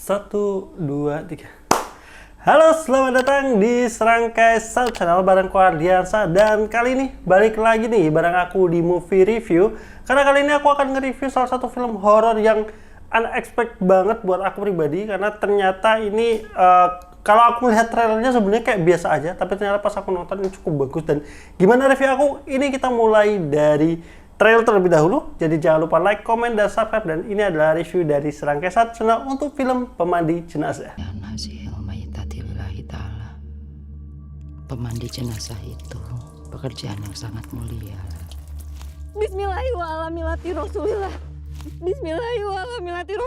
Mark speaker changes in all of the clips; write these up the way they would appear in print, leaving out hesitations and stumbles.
Speaker 1: Satu, dua, tiga. Halo, selamat datang di Serangkai Sound Channel bareng Ardiansa. Dan kali ini balik lagi nih bareng aku di movie review. Karena kali ini aku akan nge-review salah satu film horor yang unexpected banget buat aku pribadi. Karena ternyata ini kalau aku lihat trailernya sebenarnya kayak biasa aja, tapi ternyata pas aku nonton ini cukup bagus. Dan gimana review aku? Ini kita mulai dari trailer terlebih dahulu, jadi jangan lupa like, komen, dan subscribe. Dan ini adalah review dari Serangkai Sound Channel untuk film Pemandi Jenazah.
Speaker 2: Pemandi jenazah itu pekerjaan yang sangat mulia.
Speaker 3: Bismillahirrahmanirrahim. Bismillahirrahmanirrahim.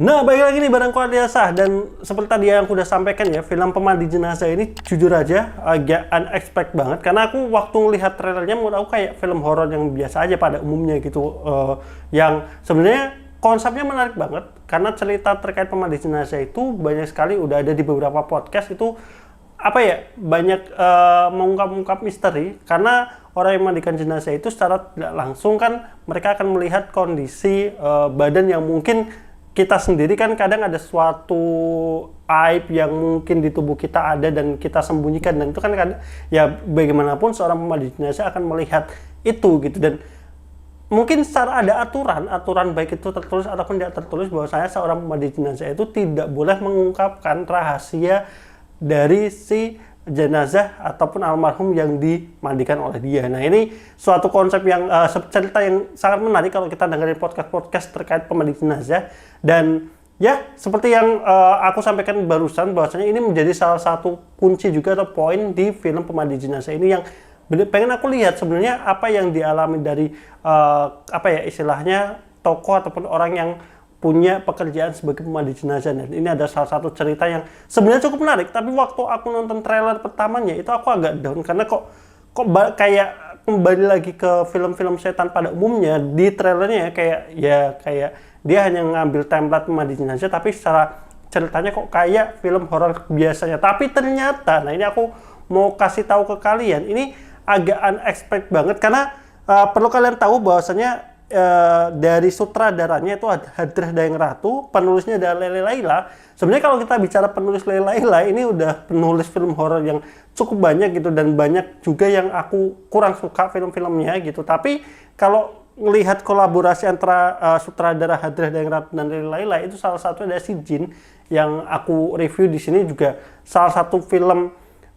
Speaker 1: Nah, balik lagi nih bareng Ardiansa. Dan seperti tadi yang aku udah sampaikan ya, film Pemandi Jenazah ini jujur aja agak unexpected banget. Karena aku waktu ngelihat trailernya menurut aku kayak film horor yang biasa aja pada umumnya gitu. Yang sebenarnya konsepnya menarik banget. Karena cerita terkait Pemandi Jenazah itu banyak sekali udah ada di beberapa podcast itu banyak mengungkap misteri. Karena orang yang memandikan jenazah itu secara tidak langsung kan mereka akan melihat kondisi badan yang mungkin kita sendiri kan kadang ada suatu aib yang mungkin di tubuh kita ada dan kita sembunyikan, dan itu kan ya bagaimanapun seorang pemandi jenazah akan melihat itu gitu. Dan mungkin secara ada aturan baik itu tertulis ataupun tidak tertulis bahwa seorang pemandi jenazah itu tidak boleh mengungkapkan rahasia dari si jenazah ataupun almarhum yang dimandikan oleh dia. Nah, ini suatu konsep yang cerita yang sangat menarik kalau kita dengerin podcast terkait pemandi jenazah. Dan ya seperti yang aku sampaikan barusan, bahwasanya ini menjadi salah satu kunci juga atau poin di film Pemandi Jenazah ini yang pengen aku lihat sebenarnya apa yang dialami dari istilahnya tokoh ataupun orang yang punya pekerjaan sebagai pemandi jenazah. Dan ini ada salah satu cerita yang sebenarnya cukup menarik, tapi waktu aku nonton trailer pertamanya itu aku agak down karena kok kayak kembali lagi ke film-film setan pada umumnya. Di trailernya kayak dia hanya ngambil template pemandi jenazah, tapi secara ceritanya kok kayak film horor biasanya. Tapi ternyata, nah ini aku mau kasih tahu ke kalian, ini agak unexpected banget karena perlu kalian tahu bahwasanya dari sutradaranya itu Hadrah Dayang Ratu, penulisnya adalah Lele Laila. Sebenarnya kalau kita bicara penulis Lele Laila, ini udah penulis film horor yang cukup banyak gitu, dan banyak juga yang aku kurang suka film-filmnya gitu. Tapi kalau melihat kolaborasi antara sutradara Hadrah Dayang Ratu dan Lele Laila, itu salah satunya ada Si Jin yang aku review di sini juga salah satu film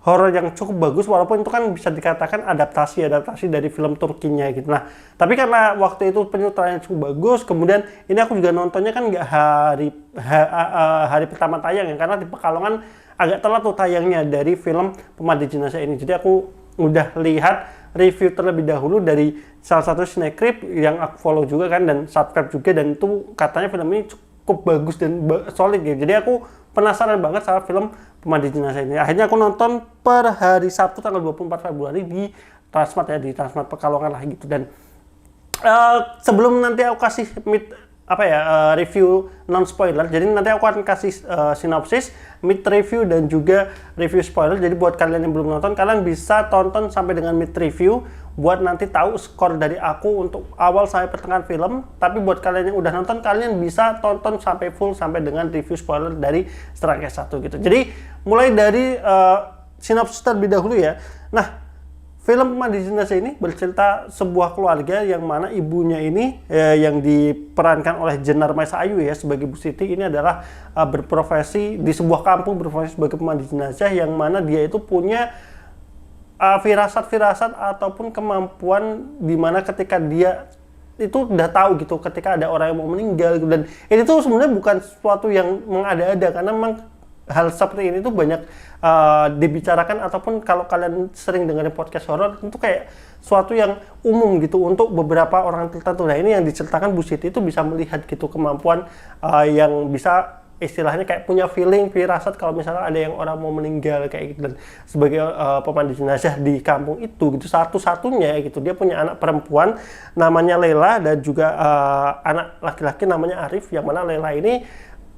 Speaker 1: horor yang cukup bagus, walaupun itu kan bisa dikatakan adaptasi dari film Turkinya gitu. Nah, tapi karena waktu itu penyutradaranya cukup bagus, kemudian ini aku juga nontonnya kan nggak hari pertama tayang ya, karena di Pekalongan agak telat tuh tayangnya dari film Pemandi Jenazah ini. Jadi aku udah lihat review terlebih dahulu dari salah satu Cinecrip yang aku follow juga kan, dan subscribe juga, dan itu katanya film ini cukup bagus dan solid gitu. Jadi aku penasaran banget sama film Pemandi Jenazah ini. Akhirnya aku nonton per hari Sabtu tanggal 24 Februari di Transmart ya, di Transmart Pekalongan lah gitu. Dan sebelum nanti aku kasih review non spoiler, jadi nanti aku akan kasih sinopsis, mid review, dan juga review spoiler. Jadi buat kalian yang belum nonton, kalian bisa tonton sampai dengan mid review buat nanti tahu skor dari aku untuk awal sampai pertengahan film. Tapi buat kalian yang udah nonton, kalian bisa tonton sampai full sampai dengan review spoiler dari Serangkai 1 gitu. Jadi mulai dari sinopsis terlebih dahulu ya. Nah, film Pemandi Jenazah ini bercerita sebuah keluarga yang mana ibunya ini yang diperankan oleh Jenar Maesa Ayu ya sebagai Bu Siti, ini adalah berprofesi di sebuah kampung, berprofesi sebagai pemandi jenazah, yang mana dia itu punya firasat-firasat ataupun kemampuan di mana ketika dia itu udah tahu gitu ketika ada orang yang mau meninggal gitu. Dan ini tuh sebenarnya bukan sesuatu yang mengada-ada, karena memang hal seperti ini tuh banyak dibicarakan, ataupun kalau kalian sering dengerin podcast horor itu kayak suatu yang umum gitu untuk beberapa orang tertentu. Nah, ini yang diceritakan Bu Siti itu bisa melihat gitu kemampuan yang bisa istilahnya kayak punya feeling, firasat kalau misalnya ada yang orang mau meninggal kayak gitu. Dan sebagai pemandi jenazah di kampung itu gitu, satu-satunya gitu, dia punya anak perempuan namanya Lela, dan juga anak laki-laki namanya Arif, yang mana Lela ini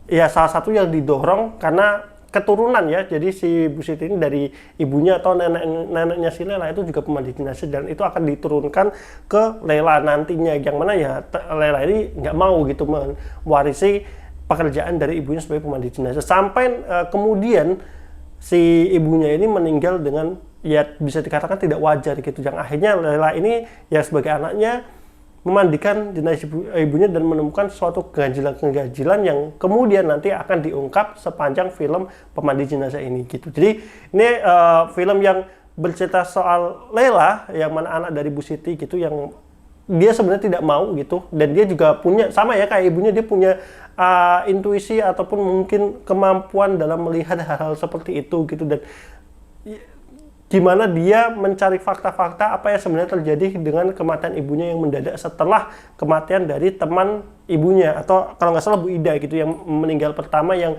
Speaker 1: ya salah satu yang didorong karena keturunan ya. Jadi si Bu Siti ini dari ibunya atau neneknya si Lela itu juga pemandi jenazah, dan itu akan diturunkan ke Lela nantinya, yang mana ya Lela ini nggak mau gitu mewarisi pekerjaan dari ibunya sebagai pemandi jenazah, sampai kemudian si ibunya ini meninggal dengan ya bisa dikatakan tidak wajar gitu, yang akhirnya Lela ini ya sebagai anaknya memandikan jenazah ibunya dan menemukan suatu keganjilan-keganjilan yang kemudian nanti akan diungkap sepanjang film Pemandi Jenazah ini gitu. Jadi ini film yang bercerita soal Lela yang mana anak dari Bu Siti gitu, yang dia sebenarnya tidak mau gitu, dan dia juga punya sama ya kayak ibunya, dia punya intuisi ataupun mungkin kemampuan dalam melihat hal-hal seperti itu gitu, dan gimana dia mencari fakta-fakta apa yang sebenarnya terjadi dengan kematian ibunya yang mendadak setelah kematian dari teman ibunya, atau kalau nggak salah Bu Ida gitu yang meninggal pertama, yang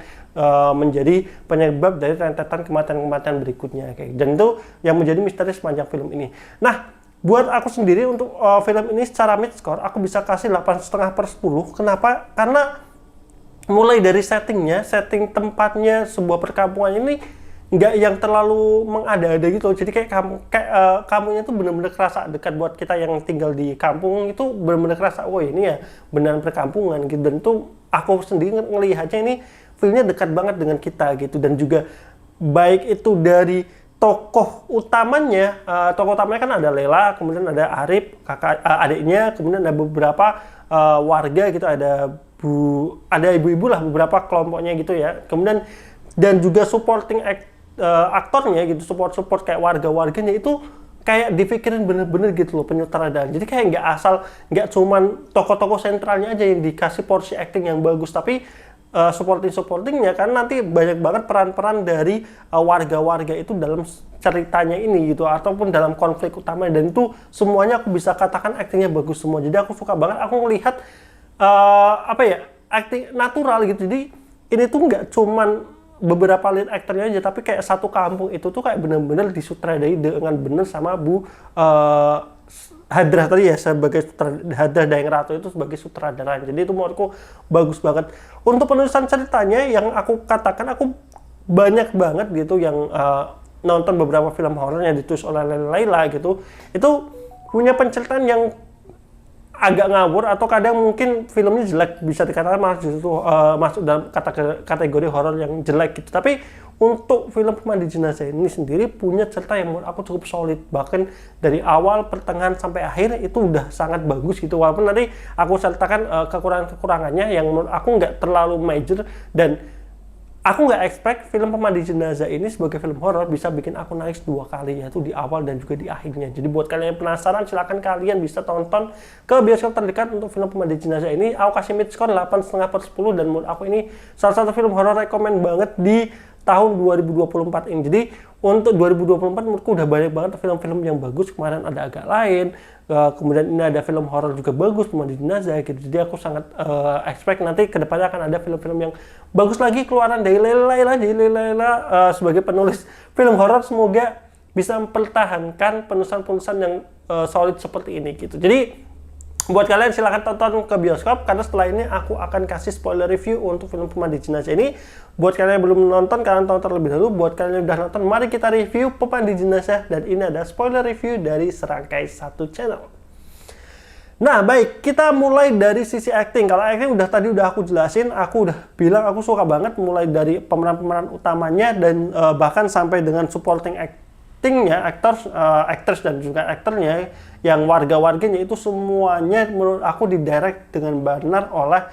Speaker 1: menjadi penyebab dari rentetan kematian-kematian berikutnya kayak. Dan itu yang menjadi misteri sepanjang film ini. Nah, buat aku sendiri untuk film ini secara mid score aku bisa kasih 8,5/10. Kenapa? Karena mulai dari settingnya, setting tempatnya sebuah perkampungan ini nggak yang terlalu mengada-ada gitu. Jadi kayak kamunya tuh benar-benar kerasa dekat buat kita yang tinggal di kampung, itu benar-benar kerasa, oh ini ya beneran perkampungan gitu. Dan itu aku sendiri ngelihatnya ini filmnya dekat banget dengan kita gitu. Dan juga baik itu dari tokoh utamanya kan ada Lela, kemudian ada Arif, kakak adiknya, kemudian ada beberapa warga gitu, ada ibu-ibu lah, beberapa kelompoknya gitu ya. Kemudian dan juga supporting aktornya gitu, support kayak warga-warganya itu kayak dipikirin bener-bener gitu loh penyutradaraan. Jadi kayak nggak cuman tokoh-tokoh sentralnya aja yang dikasih porsi acting yang bagus, tapi supportingnya kan nanti banyak banget peran-peran dari warga-warga itu dalam ceritanya ini gitu, ataupun dalam konflik utama, dan itu semuanya aku bisa katakan actingnya bagus semua. Jadi aku suka banget aku melihat acting natural gitu. Jadi ini tuh nggak cuman beberapa lead aktornya aja, tapi kayak satu kampung itu tuh kayak bener-bener disutradai dengan bener sama Bu Hadrah tadi ya, sebagai Hadrah Daeng Ratu itu sebagai sutradara. Jadi itu menurutku bagus banget. Untuk penulisan ceritanya yang aku katakan, aku banyak banget gitu yang nonton beberapa film horor yang ditulis oleh Lela gitu, itu punya penceritaan yang agak ngawur, atau kadang mungkin filmnya jelek, bisa dikatakan masuk dalam kategori horor yang jelek gitu. Tapi untuk film Pemandi Jenazah ini sendiri punya cerita yang menurut aku cukup solid, bahkan dari awal, pertengahan sampai akhir itu udah sangat bagus gitu. Walaupun nanti aku ceritakan kekurangan-kekurangannya yang menurut aku nggak terlalu major, dan aku nggak expect film Pemandi Jenazah ini sebagai film horor bisa bikin aku nangis 2 kali, yaitu di awal dan juga di akhirnya. Jadi buat kalian yang penasaran, silahkan kalian bisa tonton ke bioskop terdekat untuk film Pemandi Jenazah ini. Aku kasih mid score 8,5/10, dan menurut aku ini salah satu film horor rekomen banget di tahun 2024 ini. Jadi untuk 2024 menurutku udah banyak banget film-film yang bagus. Kemarin ada Agak Lain, kemudian ini ada film horor juga bagus, Pemandi Jenazah gitu. Jadi aku sangat expect nanti kedepannya akan ada film-film yang bagus lagi keluaran dari Lela sebagai penulis film horor. Semoga bisa mempertahankan penulisan-penulisan yang solid seperti ini gitu. Jadi buat kalian silahkan tonton ke bioskop, karena setelah ini aku akan kasih spoiler review untuk film Pemandi Jenazah ini. Buat kalian yang belum nonton, kalian tonton terlebih dahulu. Buat kalian yang udah nonton, mari kita review Pemandi Jenazah. Dan ini ada spoiler review dari Serangkai Satu Channel. Nah baik, kita mulai dari sisi acting. Kalau acting tadi udah aku jelasin, aku udah bilang aku suka banget mulai dari pemeran-pemeran utamanya, dan bahkan sampai dengan supporting actingnya, actors dan juga aktornya, yang warga-warganya itu semuanya menurut aku didirect dengan benar oleh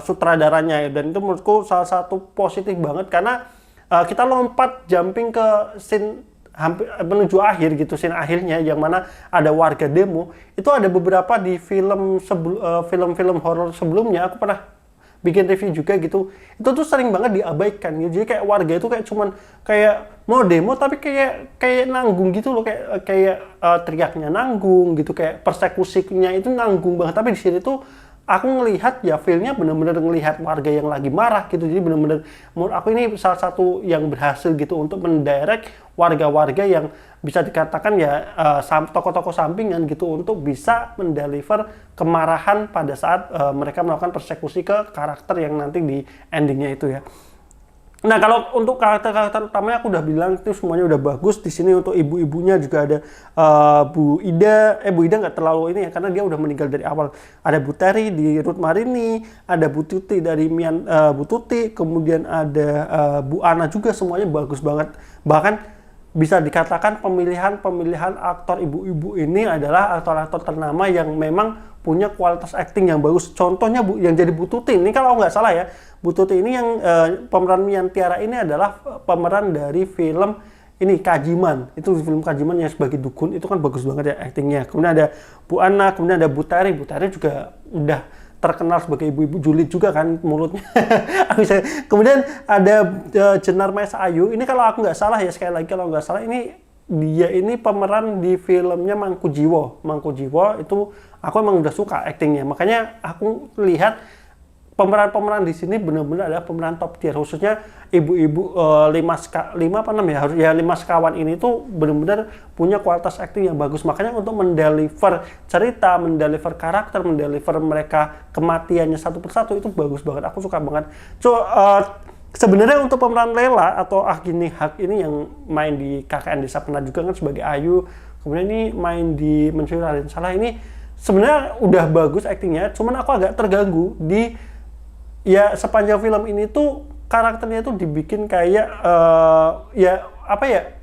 Speaker 1: sutradaranya. Dan itu menurutku salah satu positif banget, karena kita lompat jumping ke scene hampir menuju akhir gitu, scene akhirnya yang mana ada warga demo. Itu ada beberapa di film-film horor sebelumnya aku pernah bikin review juga gitu, itu tuh sering banget diabaikan gitu. Jadi kayak warga itu kayak cuman kayak mau demo, tapi kayak nanggung gitu loh, kayak teriaknya nanggung gitu, kayak persekusinya itu nanggung banget. Tapi di sini tuh aku ngelihat ya filmnya bener-bener ngelihat warga yang lagi marah gitu. Jadi bener-bener menurut aku ini salah satu yang berhasil gitu untuk mendirect warga-warga yang bisa dikatakan ya tokoh-tokoh sampingan gitu, untuk bisa mendeliver kemarahan pada saat mereka melakukan persekusi ke karakter yang nanti di endingnya itu ya. Nah, kalau untuk karakter-karakter utamanya aku udah bilang itu semuanya udah bagus. Di sini untuk ibu-ibunya juga ada Bu Ida. Bu Ida nggak terlalu ini ya, karena dia udah meninggal dari awal. Ada Bu Terry di Ruth Marini, ada Bu Tuti dari Bu Tuti, kemudian ada Bu Ana juga, semuanya bagus banget. Bahkan bisa dikatakan pemilihan aktor ibu-ibu ini adalah aktor-aktor ternama yang memang punya kualitas acting yang bagus. Contohnya yang jadi Bu Tuti ini kalau nggak salah ya, Bu Tuti ini yang pemeran Mian Tiara ini adalah pemeran dari film ini Kajiman. Itu film Kajiman yang sebagai dukun, itu kan bagus banget ya actingnya. Kemudian ada Bu Ana, kemudian ada Bu Terry. Bu Terry juga udah terkenal sebagai ibu-ibu julid juga kan mulutnya. Kemudian ada Jenar Maesa Ayu. Ini kalau aku nggak salah ya, sekali lagi kalau nggak salah ini dia ini pemeran di filmnya Mangku Jiwo. Mangku Jiwo itu aku emang udah suka actingnya. Makanya aku lihat pemeran-pemeran di sini benar-benar adalah pemeran top tier, khususnya ibu-ibu 5 apa namanya, harus ya 5 sekawan ini tuh benar-benar punya kualitas acting yang bagus. Makanya untuk mendeliver cerita, mendeliver karakter, mendeliver mereka kematiannya satu persatu itu bagus banget. Aku suka banget. Sebenarnya untuk pemeran Lela atau Agini Hak ini yang main di KKN Desa Penat juga kan sebagai Ayu, kemudian ini main di Mencuri Raden Saleh, ini sebenarnya udah bagus actingnya. Cuman aku agak terganggu di ya sepanjang film ini tuh karakternya tuh dibikin kayak ya apa ya,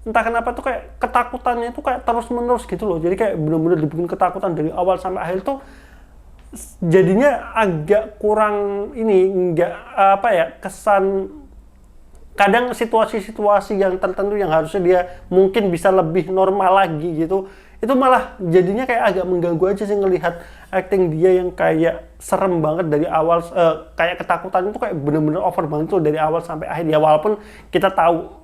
Speaker 1: entah kenapa tuh kayak ketakutannya tuh kayak terus menerus gitu loh. Jadi kayak bener-bener dibikin ketakutan dari awal sampai akhir tuh jadinya agak kurang ini, nggak apa ya, kesan kadang situasi-situasi yang tertentu yang harusnya dia mungkin bisa lebih normal lagi gitu, itu malah jadinya kayak agak mengganggu aja sih ngelihat acting dia yang kayak serem banget dari awal, kayak ketakutan itu kayak bener-bener over banget tuh dari awal sampai akhir ya, walaupun kita tahu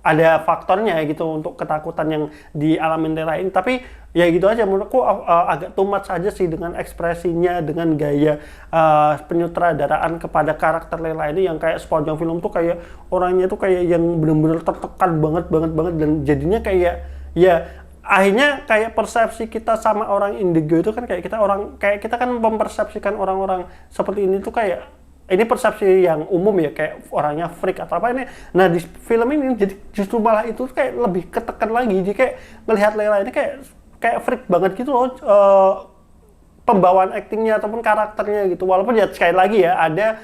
Speaker 1: ada faktornya gitu untuk ketakutan yang dialami Lela ini, tapi ya gitu aja menurutku agak too much aja sih dengan ekspresinya, dengan gaya penyutradaraan kepada karakter Lela ini yang kayak sepanjang film tuh kayak orangnya tuh kayak yang bener-bener tertekan banget dan jadinya kayak ya akhirnya kayak persepsi kita sama orang indigo itu kan kayak kita kan mempersepsikan orang-orang seperti ini tuh kayak ini persepsi yang umum ya, kayak orangnya freak atau apa ini. Nah di film ini jadi justru malah itu kayak lebih ketekan lagi. Jadi kayak ngelihat Lela ini kayak freak banget gitu loh, pembawaan aktingnya ataupun karakternya gitu. Walaupun ya sekali lagi ya ada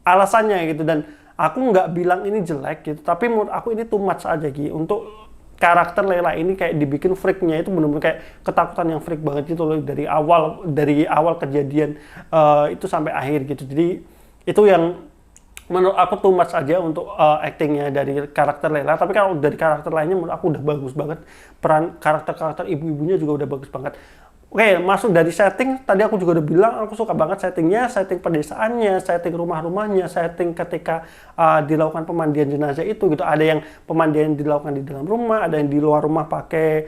Speaker 1: alasannya gitu, dan aku nggak bilang ini jelek gitu, tapi menurut aku ini too much aja gitu untuk karakter Lela ini kayak dibikin freaknya itu benar-benar kayak ketakutan yang freak banget gitu loh dari awal kejadian itu sampai akhir gitu. Jadi itu yang menurut aku too much aja untuk actingnya dari karakter Lela. Tapi kalau dari karakter lainnya menurut aku udah bagus banget, peran karakter ibu-ibunya juga udah bagus banget. Oke, masuk dari setting, tadi aku juga udah bilang aku suka banget settingnya, setting pedesaannya, setting rumah-rumahnya, setting ketika dilakukan pemandian jenazah itu gitu. Ada yang pemandian dilakukan di dalam rumah, ada yang di luar rumah pakai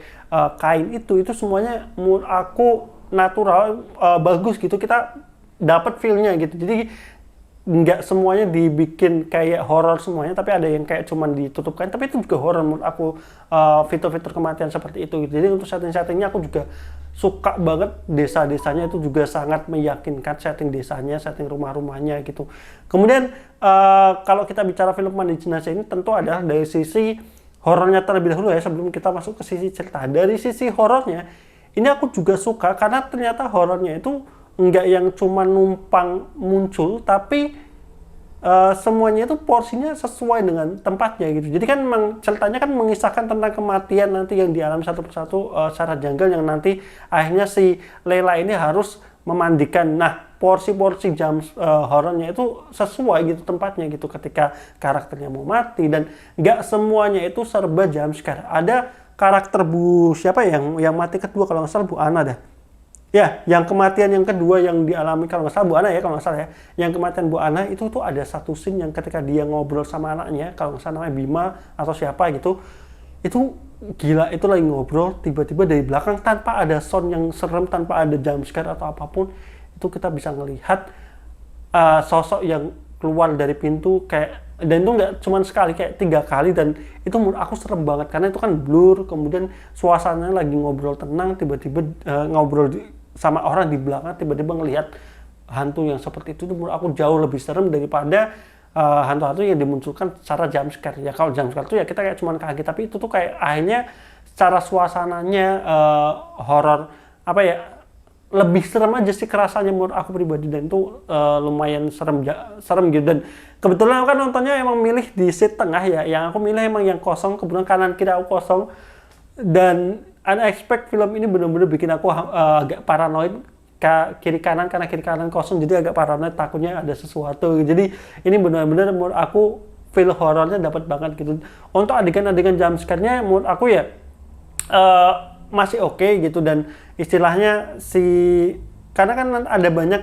Speaker 1: kain itu semuanya menurut aku natural, bagus gitu, kita dapat feel-nya gitu. Jadi nggak semuanya dibikin kayak horor semuanya, tapi ada yang kayak cuman ditutupkan, tapi itu juga horor menurut aku, fitur-fitur kematian seperti itu gitu. Jadi untuk setting-settingnya aku juga suka banget, desa-desanya itu juga sangat meyakinkan, setting desanya, setting rumah-rumahnya gitu. Kemudian kalau kita bicara film Mandi Jenazah ini tentu adalah dari sisi horornya terlebih dahulu ya, sebelum kita masuk ke sisi cerita. Dari sisi horornya ini aku juga suka karena ternyata horornya itu nggak yang cuma numpang muncul, tapi semuanya itu porsinya sesuai dengan tempatnya gitu. Jadi kan memang ceritanya kan mengisahkan tentang kematian nanti yang dialami satu persatu secara janggal, yang nanti akhirnya si Lela ini harus memandikan. Nah porsi-porsi jam horornya itu sesuai gitu tempatnya gitu ketika karakternya mau mati, dan nggak semuanya itu serba jumpscare. Ada karakter Bu siapa yang mati kedua, kalau nggak salah Bu Ana dah. Ya, yang kematian yang kedua yang dialami kalau nggak salah Bu Ana ya, kalau nggak salah ya. Yang kematian Bu Ana itu tuh ada satu scene yang ketika dia ngobrol sama anaknya, kalau nggak salah namanya Bima atau siapa gitu. Itu gila, itu lagi ngobrol, tiba-tiba dari belakang tanpa ada sound yang serem, tanpa ada jumpscare atau apapun, itu kita bisa ngelihat sosok yang keluar dari pintu kayak, dan itu nggak cuma sekali, kayak 3 kali, dan itu menurut aku serem banget karena itu kan blur, kemudian suasananya lagi ngobrol tenang, tiba-tiba ngobrol sama orang di belakang, tiba-tiba ngelihat hantu yang seperti itu menurut aku jauh lebih serem daripada hantu-hantu yang dimunculkan secara jump scare. Ya kalau jump scare itu ya kita kayak cuman kaget, tapi itu tuh kayak akhirnya secara suasananya horor apa ya, lebih serem aja sih kerasanya menurut aku pribadi, dan itu lumayan serem gitu. Dan kebetulan aku kan nontonnya emang milih di seat tengah ya, yang aku milih emang yang kosong, kebetulan kanan kiri aku kosong, dan unexpected film ini bener-bener bikin aku agak paranoid kiri kanan, karena kiri kanan kosong jadi agak paranoid, takutnya ada sesuatu. Jadi ini benar-benar menurut aku feel horornya dapat banget gitu. Untuk adegan-adegan jump scare-nya menurut aku ya masih oke gitu, dan istilahnya karena kan ada banyak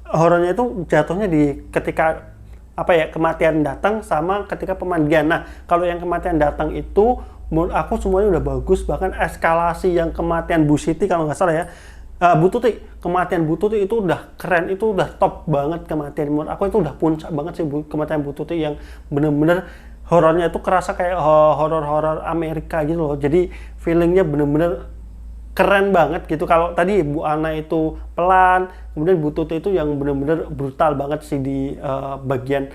Speaker 1: horornya itu jatuhnya di ketika apa ya, kematian datang sama ketika pemandian. Nah kalau yang kematian datang itu menurut aku semuanya udah bagus, bahkan eskalasi yang kematian Bu Siti kalau nggak salah ya, Bu Tuti, kematian Bu Tuti itu udah keren, itu udah top banget kematian. Menurut aku itu udah puncak banget sih kematian Bu Tuti, yang bener-bener horornya itu kerasa kayak horor-horor Amerika gitu loh. Jadi feelingnya bener-bener keren banget gitu. Kalau tadi Bu Ana itu pelan, kemudian Bu Tuti itu yang bener-bener brutal banget sih di bagian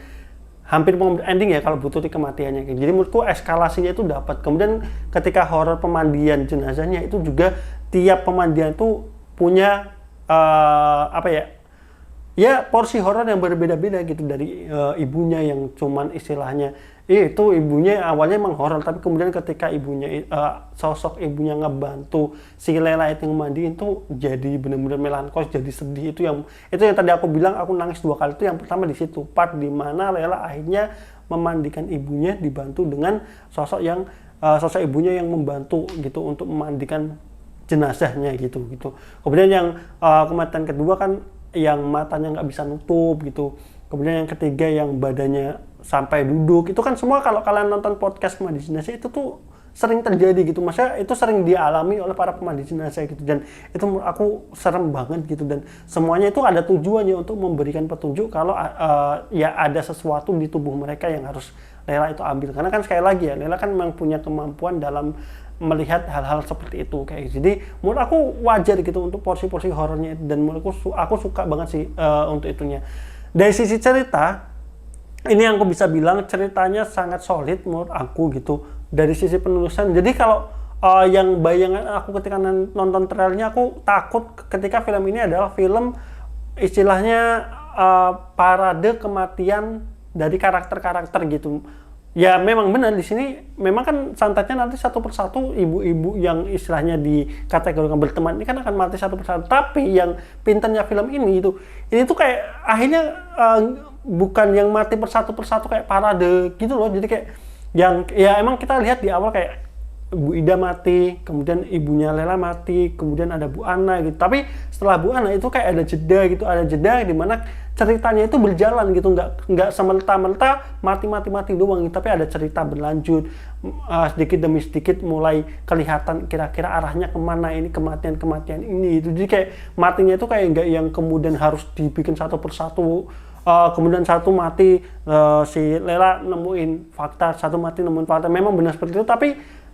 Speaker 1: hampir mau ending ya kalau Bu Tuti kematiannya. Jadi menurutku eskalasinya itu dapat. Kemudian ketika horor pemandian jenazahnya itu juga tiap pemandian itu punya apa ya porsi horor yang berbeda-beda gitu. Dari ibunya yang cuman istilahnya itu ibunya awalnya emang horor, tapi kemudian ketika ibunya sosok ibunya ngebantu si Lela itu ngemandiin tuh jadi bener-bener melankolis, jadi sedih. Itu yang tadi aku bilang aku nangis 2 kali. Itu yang pertama di situ part di mana Lela akhirnya memandikan ibunya dibantu dengan sosok ibunya yang membantu gitu untuk memandikan jenazahnya gitu. Kemudian yang kematian kedua kan yang matanya nggak bisa nutup gitu. Kemudian yang ketiga yang badannya sampai duduk. Itu kan semua kalau kalian nonton podcast pemandi jenazah itu tuh sering terjadi gitu. Maksudnya itu sering dialami oleh para pemandi jenazah gitu. Dan itu menurut aku serem banget gitu. Dan semuanya itu ada tujuannya untuk memberikan petunjuk kalau ya ada sesuatu di tubuh mereka yang harus Lela itu ambil. Karena kan sekali lagi ya, Lela kan memang punya kemampuan dalam melihat hal-hal seperti itu kayak gitu. Jadi menurut aku wajar gitu untuk porsi-porsi horornya, dan menurutku aku suka banget sih untuk itunya. Dari sisi cerita, ini yang aku bisa bilang ceritanya sangat solid menurut aku gitu. Dari sisi penulisan, jadi kalau yang bayangan aku ketika nonton trailernya, aku takut ketika film ini adalah film istilahnya parade kematian dari karakter-karakter gitu. Ya memang benar di sini memang kan santetnya nanti satu persatu ibu-ibu yang istilahnya dikategorikan berteman ini kan akan mati satu persatu. Tapi yang pintarnya film ini tuh kayak akhirnya bukan yang mati persatu kayak parade gitu loh. Jadi kayak yang ya emang kita lihat di awal kayak Bu Ida mati, kemudian ibunya Lela mati, kemudian ada Bu Ana gitu. Tapi setelah Bu Ana itu kayak ada jeda di mana ceritanya itu berjalan gitu, nggak semerta-merta mati doang, tapi ada cerita berlanjut sedikit demi sedikit mulai kelihatan kira-kira arahnya kemana ini kematian ini itu. Jadi kayak matinya itu kayak nggak yang kemudian harus dibikin satu persatu. Kemudian satu mati si Lela nemuin fakta, satu mati nemuin fakta. Memang benar seperti itu, tapi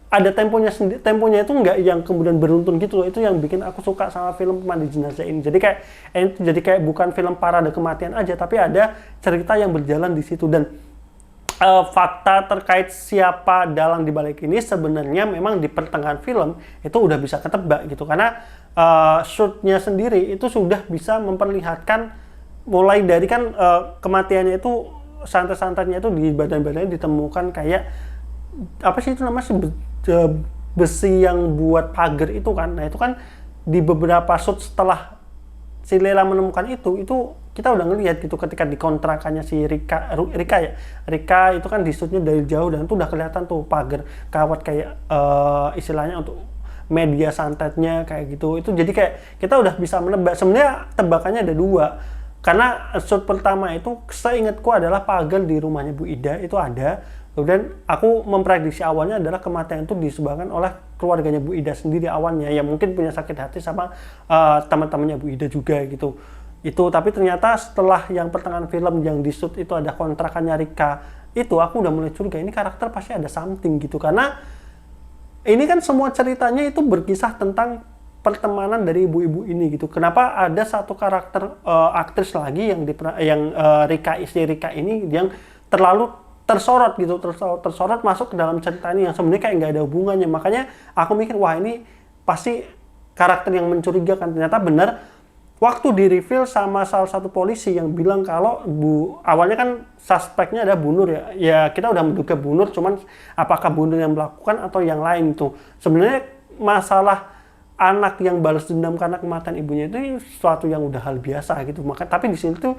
Speaker 1: ada temponya sendiri. Temponya itu nggak yang kemudian beruntun gitu loh. Itu yang bikin aku suka sama film Pemandi Jenazah ini. Jadi kayak bukan film parade kematian aja, tapi ada cerita yang berjalan di situ. Dan fakta terkait siapa dalang di balik ini sebenarnya memang di pertengahan film itu udah bisa ketebak gitu, karena shootnya sendiri itu sudah bisa memperlihatkan mulai dari kan kematiannya itu santet-santetnya itu di badan-badannya ditemukan kayak apa sih itu namanya besi yang buat pagar itu kan. Nah itu kan di beberapa shoot setelah si Lela menemukan itu kita udah ngelihat gitu ketika di kontrakannya si Rika itu kan di shootnya dari jauh, dan itu udah kelihatan tuh pagar kawat kayak istilahnya untuk media santetnya kayak gitu. Itu jadi kayak kita udah bisa menebak. Sebenarnya tebakannya ada 2, karena shoot pertama itu seingatku adalah pagar di rumahnya Bu Ida itu ada. Kemudian aku memprediksi awalnya adalah kematian itu disebabkan oleh keluarganya Bu Ida sendiri awalnya, yang mungkin punya sakit hati sama teman-temannya Bu Ida juga gitu. Tapi ternyata setelah yang pertengahan film yang di shoot itu ada kontrakannya Rika, itu aku udah mulai curiga ini karakter pasti ada something gitu, karena ini kan semua ceritanya itu berkisah tentang pertemanan dari ibu-ibu ini gitu. Kenapa ada satu karakter aktris lagi yang Rika, istri Rika ini yang terlalu tersorot gitu, tersorot masuk ke dalam cerita ini yang sebenarnya kayak nggak ada hubungannya. Makanya aku mikir, wah ini pasti karakter yang mencurigakan. Ternyata benar, waktu di reveal sama salah satu polisi yang bilang kalau awalnya kan suspeknya ada Bu Nur ya. Ya kita udah menduga Bu Nur, cuman apakah Bu Nur yang melakukan atau yang lain itu. Sebenarnya masalah anak yang balas dendam karena kematian ibunya itu sesuatu yang udah hal biasa gitu. Tapi di sini tuh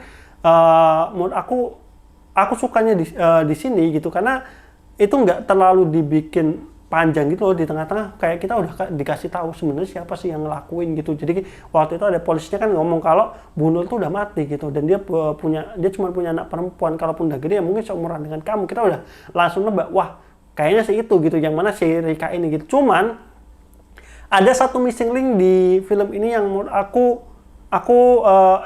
Speaker 1: menurut aku sukanya di sini gitu, karena itu nggak terlalu dibikin panjang gitu loh. Di tengah-tengah kayak kita udah dikasih tahu sebenarnya siapa sih yang ngelakuin gitu. Jadi waktu itu ada polisinya kan ngomong kalau Bu Nur tuh udah mati gitu, dan dia cuma punya anak perempuan, kalaupun udah gede ya mungkin seumuran dengan kamu. Kita udah langsung nebak, wah kayaknya sih itu gitu, yang mana si Rika ini gitu. Cuman ada satu missing link di film ini yang menurut aku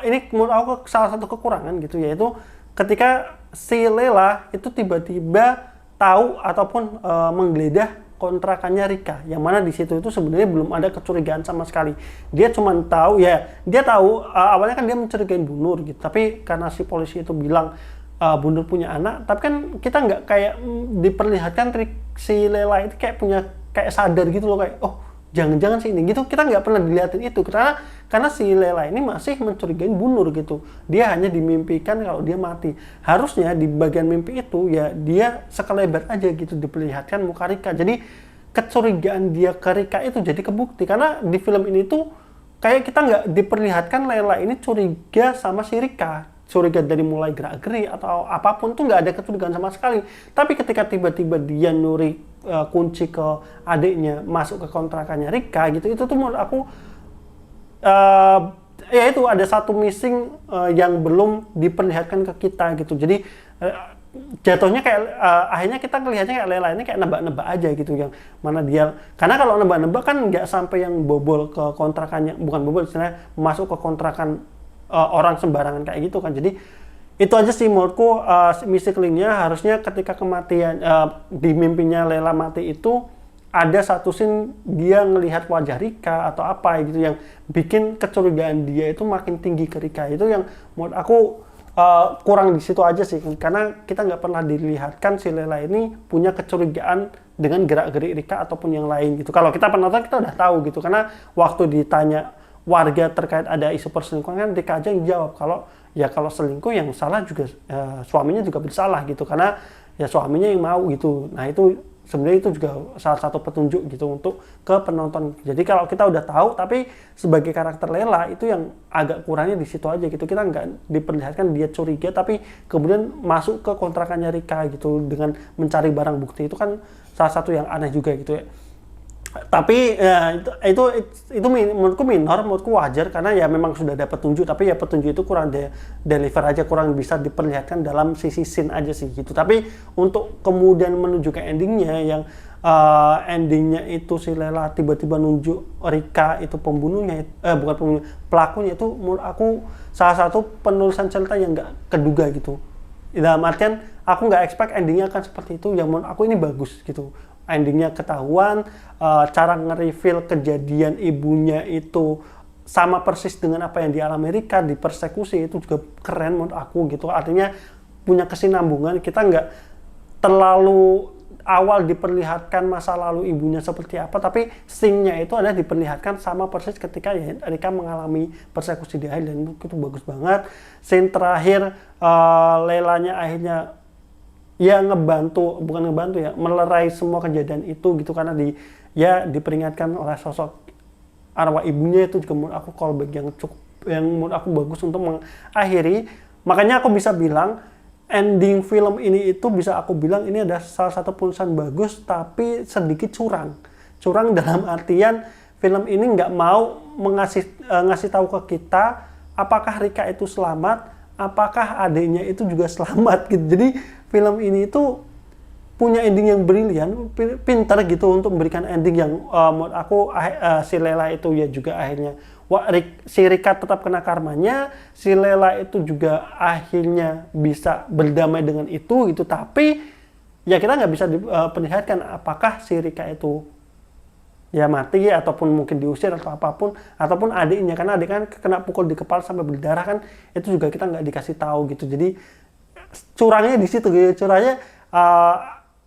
Speaker 1: ini menurut aku salah satu kekurangan gitu, yaitu ketika si Lela itu tiba-tiba tahu ataupun menggeledah kontrakannya Rika, yang mana di situ itu sebenarnya belum ada kecurigaan sama sekali. Dia cuma tahu dia tahu awalnya kan dia mencurigain Bu Nur gitu, tapi karena si polisi itu bilang Bu Nur punya anak, tapi kan kita nggak kayak diperlihatkan si Lela itu kayak sadar gitu loh, kayak oh jangan-jangan sih ini gitu. Kita nggak pernah dilihatin itu karena si Lela ini masih mencurigain Bu Nur gitu. Dia hanya dimimpikan kalau dia mati. Harusnya di bagian mimpi itu ya dia sekelebat aja gitu diperlihatkan muka Rika. Jadi kecurigaan dia ke Rika itu jadi kebukti, karena di film ini tuh kayak kita nggak diperlihatkan Lela ini curiga sama si Rika. Curiga dari mulai gerak-geri atau apapun tuh nggak ada kecurigaan sama sekali. Tapi ketika tiba-tiba dia nyuri kunci ke adiknya masuk ke kontrakannya Rika gitu, itu tuh menurut aku ya itu ada satu missing yang belum diperlihatkan ke kita gitu. Jadi jatuhnya kayak akhirnya kita ngelihatnya kayak Lela ini kayak nebak-nebak aja gitu, yang mana dia, karena kalau nebak-nebak kan nggak sampai yang bobol ke kontrakannya, bukan bobol istilahnya, masuk ke kontrakan orang sembarangan kayak gitu kan. Jadi itu aja sih menurutku missing link-nya. Harusnya ketika kematian di mimpinya Lela mati itu ada satu scene dia ngelihat wajah Rika atau apa gitu, yang bikin kecurigaan dia itu makin tinggi ke Rika. Itu yang menurut aku kurang di situ aja sih, karena kita nggak pernah dilihatkan si Lela ini punya kecurigaan dengan gerak-gerik Rika ataupun yang lain gitu. Kalau kita penonton kita udah tahu gitu, karena waktu ditanya warga terkait ada isu perselingkuhan kan Rika aja yang jawab kalau selingkuh yang salah juga suaminya juga bersalah gitu, karena ya suaminya yang mau gitu. Nah itu sebenarnya itu juga salah satu petunjuk gitu untuk ke penonton. Jadi kalau kita udah tahu, tapi sebagai karakter Lela itu yang agak kurangnya di situ aja gitu. Kita nggak diperlihatkan dia curiga tapi kemudian masuk ke kontrakannya Rika gitu dengan mencari barang bukti. Itu kan salah satu yang aneh juga gitu ya. Tapi ya, itu menurutku minor, menurutku wajar, karena ya memang sudah ada petunjuk, tapi ya petunjuk itu kurang deliver aja, kurang bisa diperlihatkan dalam sisi scene aja sih gitu. Tapi untuk kemudian menuju ke endingnya, yang endingnya itu si Lela tiba-tiba nunjuk Rika itu pembunuhnya, bukan pembunuh, pelakunya, itu menurut aku salah satu penulisan cerita yang nggak keduga gitu. Dalam artian aku nggak expect endingnya akan seperti itu, yang menurut aku ini bagus gitu. Endingnya ketahuan, cara nge-reveal kejadian ibunya itu sama persis dengan apa yang dialami Rika di persekusi, itu juga keren menurut aku gitu. Artinya punya kesinambungan, kita nggak terlalu awal diperlihatkan masa lalu ibunya seperti apa, tapi scene-nya itu adalah diperlihatkan sama persis ketika ya Rika mengalami persekusi di akhir, dan itu bagus banget. Scene terakhir Lelanya akhirnya ya melerai semua kejadian itu gitu, karena diperingatkan oleh sosok arwah ibunya. Itu juga menurut aku callback yang menurut aku bagus untuk mengakhiri. Makanya aku bisa bilang ending film ini itu bisa aku bilang ini ada salah satu penulisan bagus tapi sedikit curang dalam artian film ini nggak mau ngasih tahu ke kita apakah Rika itu selamat, apakah adiknya itu juga selamat gitu. Jadi film ini itu punya ending yang brilian, pintar gitu untuk memberikan ending yang menurut aku si Lela itu ya juga akhirnya si Rika tetap kena karmanya, si Lela itu juga akhirnya bisa berdamai dengan itu gitu. Tapi ya kita nggak bisa diperlihatkan apakah si Rika itu ya mati ataupun mungkin diusir atau apapun, ataupun adiknya, karena adik kan kena pukul di kepala sampai berdarah kan, itu juga kita nggak dikasih tahu gitu. Jadi curangnya di situ gitu, curangnya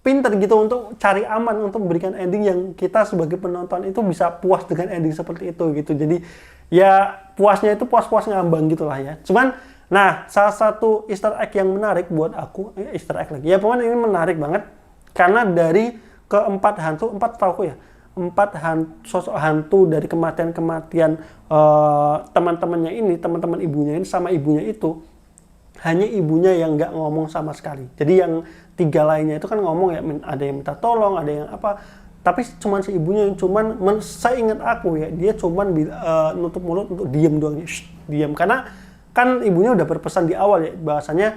Speaker 1: pinter gitu untuk cari aman, untuk memberikan ending yang kita sebagai penonton itu bisa puas dengan ending seperti itu gitu. Jadi ya puasnya itu puas-puas ngambang gitulah ya. Cuman nah salah satu Easter egg yang menarik buat aku, Easter egg lagi ya, pokoknya ini menarik banget karena dari keempat hantu, sosok hantu dari kematian teman-temannya ini, teman-teman ibunya ini sama ibunya itu, hanya ibunya yang nggak ngomong sama sekali. Jadi yang 3 lainnya itu kan ngomong ya, ada yang minta tolong, ada yang apa. Tapi cuman si ibunya yang saya ingat aku ya, dia cuman nutup mulut untuk diem doang, diam. Karena kan ibunya udah berpesan di awal ya, bahasanya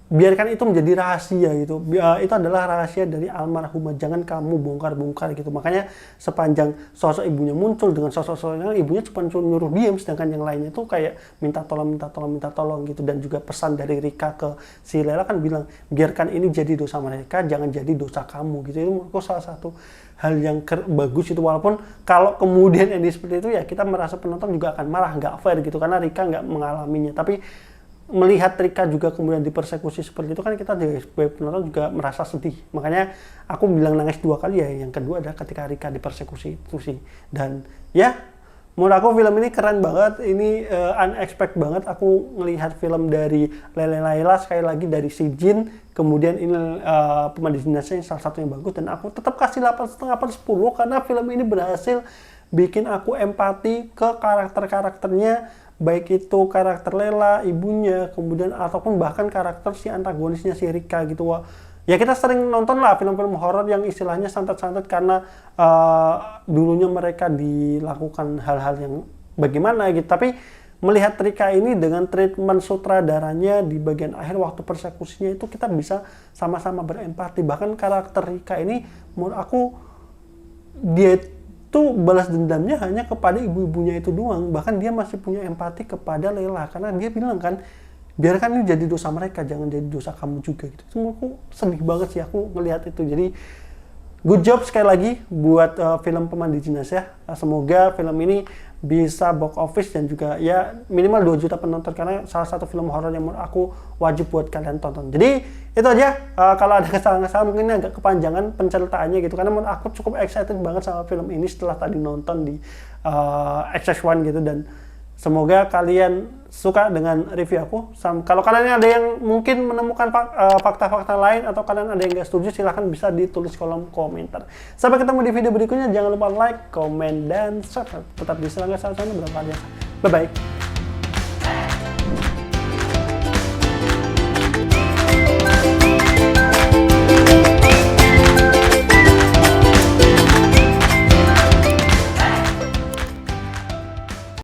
Speaker 1: biarkan itu menjadi rahasia gitu. Itu adalah rahasia dari almarhumah, jangan kamu bongkar-bongkar gitu. Makanya sepanjang sosok ibunya muncul dengan sosok-sosoknya, ibunya cuma nyuruh diam, sedangkan yang lainnya tuh kayak minta tolong gitu. Dan juga pesan dari Rika ke si Lela kan bilang, biarkan ini jadi dosa mereka, jangan jadi dosa kamu gitu. Itu menurutku salah satu hal yang bagus itu, walaupun kalau kemudian ending seperti itu ya kita merasa penonton juga akan marah, nggak fair gitu, karena Rika nggak mengalaminya. Tapi melihat Rika juga kemudian dipersekusi seperti itu kan kita sebagai penonton juga merasa sedih. Makanya aku bilang nangis 2 kali ya. Yang kedua adalah ketika Rika dipersekusi itu sih. Dan ya menurut aku film ini keren banget. Ini unexpected banget. Aku ngelihat film dari Lele Laila sekali lagi dari si Jin. Kemudian ini Pemandu Jenazah yang salah satu yang bagus. Dan aku tetap kasih 8,5/10 karena film ini berhasil bikin aku empati ke karakter-karakternya, baik itu karakter Lela, ibunya, kemudian ataupun bahkan karakter si antagonisnya si Rika gitu. Ya kita sering nonton lah film-film horor yang istilahnya santet-santet karena dulunya mereka dilakukan hal-hal yang bagaimana gitu. Tapi melihat Rika ini dengan treatment sutradaranya di bagian akhir waktu persekusinya itu kita bisa sama-sama berempati. Bahkan karakter Rika ini menurut aku dia itu balas dendamnya hanya kepada ibu-ibunya itu doang. Bahkan dia masih punya empati kepada Lela karena dia bilang kan, biarkan ini jadi dosa mereka, jangan jadi dosa kamu juga gitu. Itu aku sedih banget sih aku ngelihat itu. Jadi good job sekali lagi buat film Pemandu Jenazah. Semoga film ini bisa box office dan juga ya minimal 2 juta penonton, karena salah satu film horor yang menurut aku wajib buat kalian tonton. Jadi itu aja. Kalau ada kesalahan-kesalahan mungkin agak kepanjangan penceritaannya gitu, karena menurut aku cukup excited banget sama film ini setelah tadi nonton di XS1 gitu. Dan semoga kalian suka dengan review aku. Kalau kalian ada yang mungkin menemukan fakta-fakta lain atau kalian ada yang nggak setuju, silahkan bisa ditulis kolom komentar. Sampai ketemu di video berikutnya. Jangan lupa like, komen, dan subscribe. Tetap di Serangga Sarjana berapa aja. Bye-bye.